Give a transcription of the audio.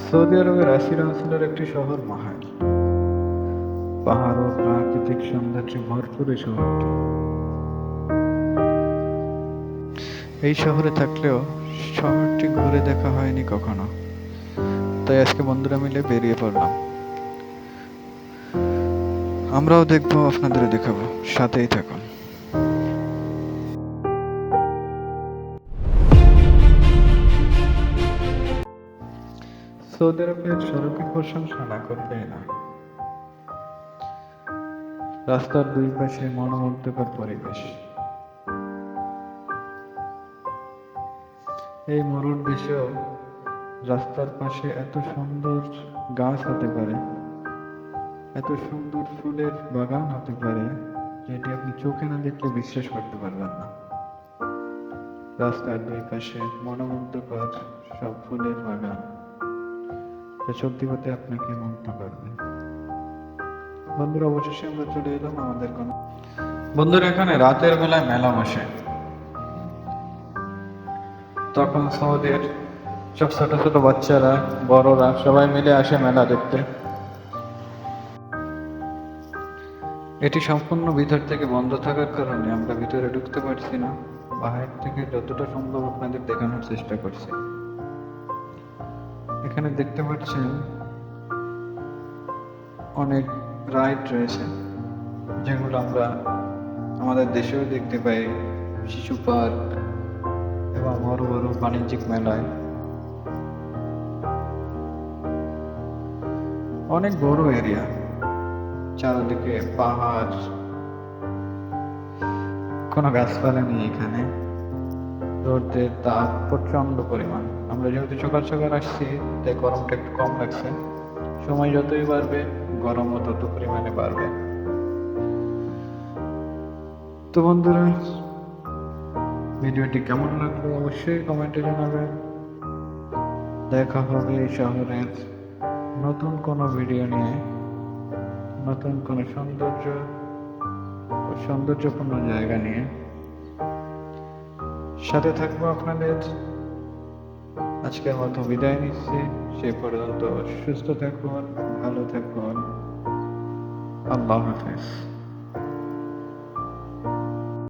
Saudi আরবের আশির অঞ্চলের একটি শহর মাহাল। পাহাড় ও প্রাকৃতিক সৌন্দর্যে ভরপুর এই শহরটি। এই শহরে থাকলেও শহরটি ঘুরে দেখা হয়নি কখনো, তাই আজকে বন্ধুরা মিলে বেরিয়ে পড়লাম। আমরাও দেখবো, আপনাদের দেখাবো, সাথেই থাকুন। সৌদি আরবের সড়কের প্রশংসা না করলেই না। রাস্তার দুই পাশে মনোমুগ্ধকর পরিবেশ। এই মরুর দেশেও রাস্তার পাশে এত সুন্দর গাছ হতে পারে, এত সুন্দর ফুলের বাগান হতে পারে, যেটি আপনি চোখে না দেখলে বিশ্বাস করতে পারবেন না। রাস্তার দুই পাশে মনোমুগ্ধকর সব ফুলের বাগান, যা সত্যি হতে আপনাকে মুগ্ধ করবে। বন্ধুরা, অবশেষে আমরা চলে এলাম আমাদের বন্ধুরা, এখানে রাতের বেলায় মেলা বসে। তখন সৌদির সব ছোট ছোট বাচ্চারা, বড়রা সবাই মিলে আসে মেলা দেখতে। এটি সম্পূর্ণ ভিতর থেকে বন্ধ থাকার কারণে আমরা ভিতরে ঢুকতে পারছি না। বাহির থেকে যতটা সম্ভব আপনাদের দেখানোর চেষ্টা করছি। এখানে দেখতে পাচ্ছেন অনেক রাইড রয়েছে, যেগুলো আমরা আমাদের দেশেও দেখতে পাই, শিশু পার্ক এবং বড় বড় বাণিজ্যিক মেলায়। অনেক বড় এরিয়া, চারদিকে পাহাড়, কোনো গাছপালা নেই এখানে। রোদের তাপ প্রচন্ড পরিমাণ। আমরা যেহেতু সকাল সকাল আসছি, তাই গরমটা একটু কম লাগছে। সময় যতই বাড়বে, গরমও তত পরিমাণে বাড়বে। তো বন্ধুরা, ভিডিওটি কেমন লাগলো অবশ্যই কমেন্টে জানাবেন। দেখা হবে এই শহরের নতুন কোনো ভিডিও নিয়ে, নতুন কোনো সৌন্দর্যপূর্ণ জায়গা নিয়ে। সাথে থাকবো আপনাদের। আজকের মতো বিদায় নিচ্ছি। সে পর্যন্ত সুস্থ থাকুন, ভালো থাকুন। আল্লাহ হাফেজ।